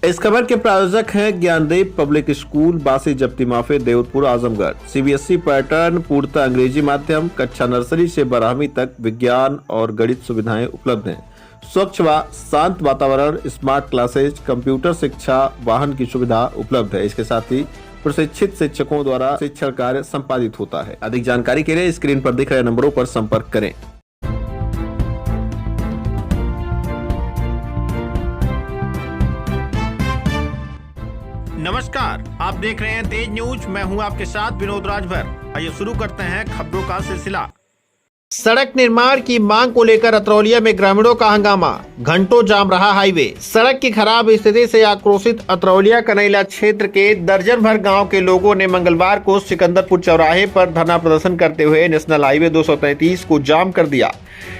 इस खबर के प्रायोजक हैं ज्ञानदीप पब्लिक स्कूल, बासी जप्ती माफे, देवतपुर, आजमगढ़। सीबीएसई पैटर्न, पूर्णतः अंग्रेजी माध्यम, कक्षा नर्सरी से 12वीं तक विज्ञान और गणित सुविधाएं उपलब्ध हैं। स्वच्छ व शांत वातावरण, स्मार्ट क्लासेज, कंप्यूटर शिक्षा, वाहन की सुविधा उपलब्ध है। इसके साथ ही प्रशिक्षित शिक्षकों द्वारा शिक्षण कार्य संपादित होता है। अधिक जानकारी के लिए स्क्रीन पर दिख रहे नंबरों पर संपर्क करें। नमस्कार, आप देख रहे हैं तेज न्यूज। मैं हूं आपके साथ विनोद राजभर। आइए शुरू करते हैं खबरों का सिलसिला। सड़क निर्माण की मांग को लेकर अतरौलिया में ग्रामीणों का हंगामा, घंटों जाम रहा हाईवे। सड़क की खराब स्थिति से आक्रोशित अतरौलिया कनैला क्षेत्र के दर्जन भर गांव के लोगों ने मंगलवार को सिकंदरपुर चौराहे पर धरना प्रदर्शन करते हुए नेशनल हाईवे 233 को जाम कर दिया।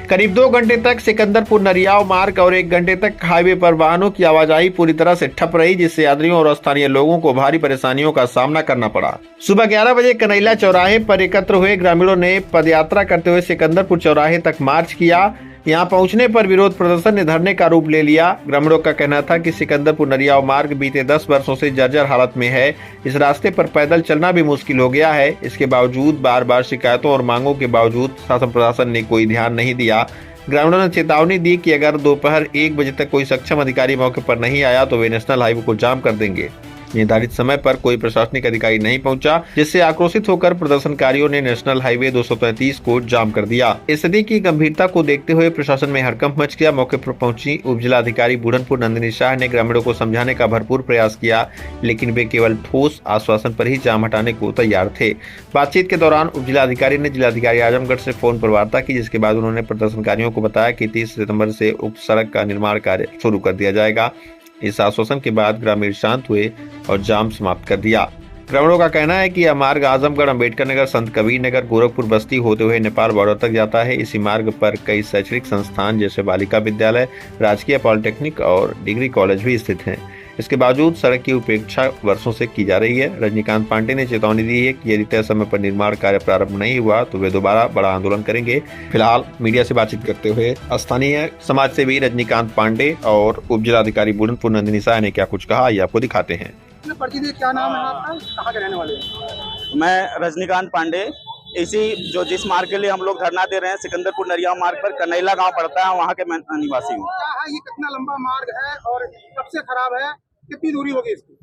करीब 2 घंटे तक सिकंदरपुर नरियाव मार्ग और 1 घंटे तक हाईवे पर वाहनों की आवाजाही पूरी तरह से ठप रही, जिससे यात्रियों और स्थानीय लोगों को भारी परेशानियों का सामना करना पड़ा। सुबह 11 बजे कनैला चौराहे पर एकत्र हुए ग्रामीणों ने पदयात्रा करते हुए सिकंदरपुर चौराहे तक मार्च किया। यहां पहुंचने पर विरोध प्रदर्शन ने धरने का रूप ले लिया। ग्रामीणों का कहना था कि सिकंदरपुर नरियाव मार्ग बीते 10 वर्षों से जर्जर हालत में है। इस रास्ते पर पैदल चलना भी मुश्किल हो गया है। इसके बावजूद बार बार शिकायतों और मांगों के बावजूद शासन प्रशासन ने कोई ध्यान नहीं दिया। ग्रामीणों ने चेतावनी दी कि अगर दोपहर 1 बजे तक कोई सक्षम अधिकारी मौके पर नहीं आया तो वे नेशनल हाईवे को जाम कर देंगे। निर्धारित समय पर कोई प्रशासनिक अधिकारी नहीं पहुंचा, जिससे आक्रोशित होकर प्रदर्शनकारियों ने नेशनल हाईवे 233 को जाम कर दिया। स्थिति की गंभीरता को देखते हुए प्रशासन में हड़कंप मच गया। मौके पर पहुंची उप जिलाधिकारी बुढ़नपुर नंदिनी शाह ने ग्रामीणों को समझाने का भरपूर प्रयास किया, लेकिन वे केवल ठोस आश्वासन पर ही जाम हटाने को तैयार थे। बातचीत के दौरान उप जिलाधिकारी ने जिलाधिकारी आजमगढ़ से फोन पर वार्ता की, जिसके बाद उन्होंने प्रदर्शनकारियों को बताया कि 30 सितम्बर से उक्त सड़क का निर्माण कार्य शुरू कर दिया जाएगा। इस आश्वासन के बाद ग्रामीण शांत हुए और जाम समाप्त कर दिया। ग्रामीणों का कहना है कि यह मार्ग आजमगढ़, अम्बेडकर नगर, संत कबीर नगर, गोरखपुर बस्ती होते हुए नेपाल बॉर्डर तक जाता है। इसी मार्ग पर कई शैक्षणिक संस्थान जैसे बालिका विद्यालय, राजकीय पॉलिटेक्निक और डिग्री कॉलेज भी स्थित हैं। इसके बावजूद सड़क की उपेक्षा वर्षों से की जा रही है। रजनीकांत पांडे ने चेतावनी दी है कि यदि तय समय पर निर्माण कार्य प्रारंभ नहीं हुआ तो वे दोबारा बड़ा आंदोलन करेंगे। फिलहाल मीडिया से बातचीत करते हुए स्थानीय समाज सेवी रजनीकांत पांडे और उप जिलाधिकारी बुढ़नपुर नंदिनी शाह ने क्या कुछ कहा, ये आपको दिखाते हैं। क्या नाम है आपका, कहाँ के रहने वाले हैं? मैं रजनीकांत पांडे। जिस मार्ग के लिए हम लोग धरना दे रहे हैं, सिकंदरपुर नरियाव मार्ग पर कनैला गांव पड़ता है, वहाँ के मैं निवासी हूँ। क्या है ये, कितना लंबा मार्ग है और कब से खराब है, कितनी दूरी होगी इसकी?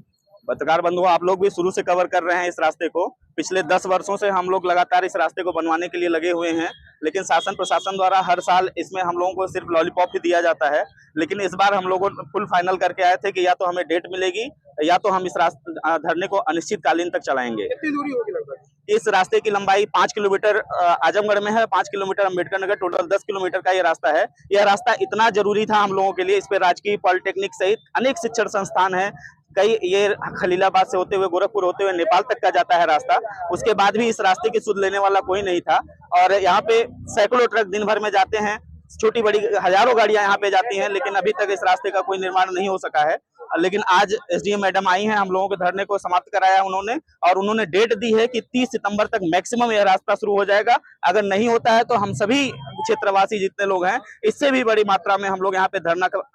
पत्रकार बंधुओं, आप लोग भी शुरू से कवर कर रहे हैं इस रास्ते को। पिछले 10 वर्षों से हम लोग लगातार इस रास्ते को बनवाने के लिए लगे हुए हैं, लेकिन शासन प्रशासन द्वारा हर साल इसमें हम लोगों को सिर्फ लॉलीपॉप ही दिया जाता है। लेकिन इस बार हम लोगों फुल फाइनल करके आए थे कि या तो हमें डेट मिलेगी या तो हम इस धरने को अनिश्चितकालीन तक चलाएंगे। कितनी दूरी होगी लगभग? इस रास्ते की लंबाई 5 किलोमीटर आजमगढ़ में है, 5 kilometre Ambedkar Nagar, total 10 kilometre का ये रास्ता है। यह रास्ता इतना जरूरी था हम लोगों के लिए। इस पे राजकीय पॉलिटेक्निक सहित अनेक शिक्षण संस्थान है। कई ये खलीलाबाद से होते हुए, गोरखपुर होते हुए नेपाल तक का जाता है रास्ता। उसके बाद भी इस रास्ते की सुध लेने वाला कोई नहीं था और यहाँ पे सैकड़ों ट्रक दिन भर में जाते हैं, छोटी बड़ी हजारों गाड़ियां यहाँ पे जाती हैं, लेकिन अभी तक इस रास्ते का कोई निर्माण नहीं हो सका है। लेकिन आज एसडीएम मैडम आई हैं, हम लोगों के धरने को समाप्त कराया उन्होंने, और उन्होंने डेट दी है कि 30 सितंबर तक मैक्सिमम यह रास्ता शुरू हो जाएगा। अगर नहीं होता है तो हम सभी क्षेत्रवासी जितने लोग हैं, इससे भी बड़ी मात्रा में हम लोग यहाँ पे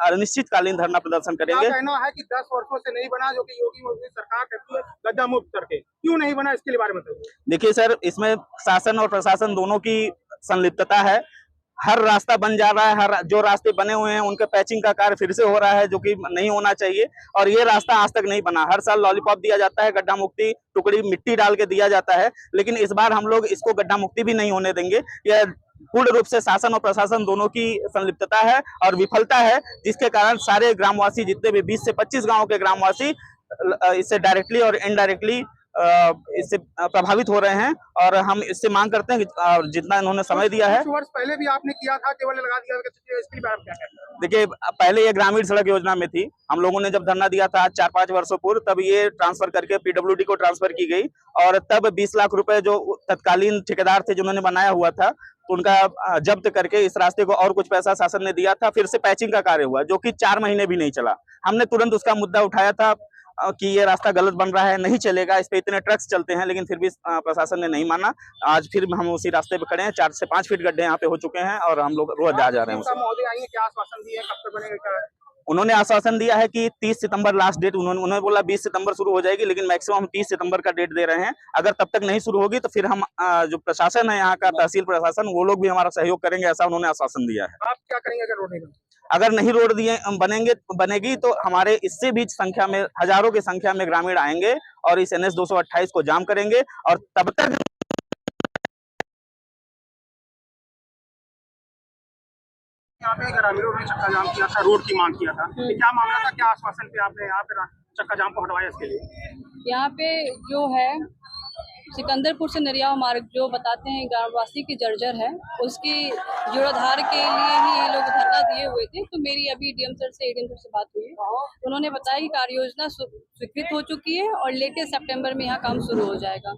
अनिश्चितकालीन धरना प्रदर्शन करेंगे। कहना है कि 10 वर्षों से नहीं बना, जो कि योगी सरकार कहती है गड्ढा मुक्त करके, क्यों नहीं बना, इसके बारे में बताइए। देखिए सर, इसमें शासन और प्रशासन दोनों की संलिप्तता है। हर रास्ता बन जा रहा है, हर जो रास्ते बने हुए हैं उनका पैचिंग का कार्य फिर से हो रहा है, जो कि नहीं होना चाहिए। और ये रास्ता आज तक नहीं बना। हर साल लॉलीपॉप दिया जाता है, गड्ढा मुक्ति टुकड़ी मिट्टी डाल के दिया जाता है, लेकिन इस बार हम लोग इसको गड्ढा मुक्ति भी नहीं होने देंगे। यह पूर्ण रूप से शासन और प्रशासन दोनों की संलिप्तता है और विफलता है, जिसके कारण सारे ग्रामवासी, जितने भी 20 से 25 गाँव के ग्रामवासी इससे डायरेक्टली और इनडायरेक्टली इससे प्रभावित हो रहे हैं। और हम इससे मांग करते हैं कि जितना इन्होंने समय दिया है। कुछ वर्ष पहले भी आपने किया था, केवल लगा दिया, इसके बारे में क्या कहते हैं? देखिए, पहले ये ग्रामीण सड़क योजना में थी। हम लोगों ने जब धरना दिया था 4-5 वर्षों पूर्व, तब ये ट्रांसफर करके पीडब्ल्यूडी को ट्रांसफर की गई और तब 20 लाख रुपए जो तत्कालीन ठेकेदार थे जिन्होंने बनाया हुआ था, उनका जब्त करके इस रास्ते को और कुछ पैसा शासन ने दिया था। फिर से पैचिंग का कार्य हुआ, जो कि 4 महीने भी नहीं चला। हमने तुरंत उसका मुद्दा उठाया था कि ये रास्ता गलत बन रहा है, नहीं चलेगा, इस पे इतने ट्रक्स चलते हैं, लेकिन फिर भी प्रशासन ने नहीं माना। आज फिर हम उसी रास्ते पे खड़े हैं। 4 से 5 फीट गड्ढे यहाँ पे हो चुके हैं और हम लोग रोज जा रहे हैं। महोदय आएंगे, क्या आश्वासन दिए, कब तक बनेगा? उन्होंने आश्वासन दिया है कि 30 सितंबर लास्ट डेट, उन्होंने बोला 20 सितंबर शुरू हो जाएगी, लेकिन मैक्सिमम हम 30 सितंबर का डेट दे रहे हैं। अगर तब तक नहीं शुरू होगी तो फिर हम जो प्रशासन है यहाँ का, तहसील प्रशासन, वो लोग भी हमारा सहयोग करेंगे, ऐसा उन्होंने आश्वासन दिया है। आप क्या करेंगे अगर रोड नहीं बनती? अगर नहीं रोड दिए बनेगी तो हमारे इससे भी संख्या में, हजारों की संख्या में ग्रामीण आएंगे और इस NH 228 को जाम करेंगे और तब तक यहाँ पे ग्रामीणों ने चक्का जाम किया था, रोड की मांग किया था, ये क्या मामला था, क्या आश्वासन पे आपने यहाँ पे चक्का जाम को हटवाया इसके लिए? यहाँ पे जो है सिकंदरपुर से नरियाव मार्ग जो बताते हैं ग्रामवासी की जर्जर है, उसकी जीर्णोद्धार के लिए ही ये लोग धरना दिए हुए थे। तो मेरी अभी ADM सर से बात हुई है, उन्होंने बताया कि कार्य योजना स्वीकृत हो चुकी है और लेटेस्ट सितंबर में यहाँ काम शुरू हो जाएगा।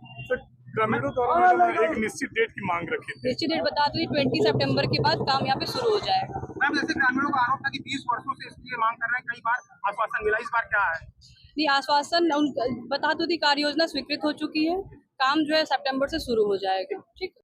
ग्रामीणों द्वारा एक निश्चित डेट की मांग रखी थी। निश्चित डेट बता दूं 20 सितंबर के बाद काम यहाँ पे शुरू हो जाएगा। मैम, जैसे ग्रामीणों का आरोप था कि 20 वर्षों से इसलिए मांग कर रहे हैं, कई बार आश्वासन मिला, इस बार क्या है? नहीं, आश्वासन बता दूं थी कार्य योजना स्वीकृत हो चुकी है, काम जो है सितंबर से शुरू हो जाएगा। ठीक है।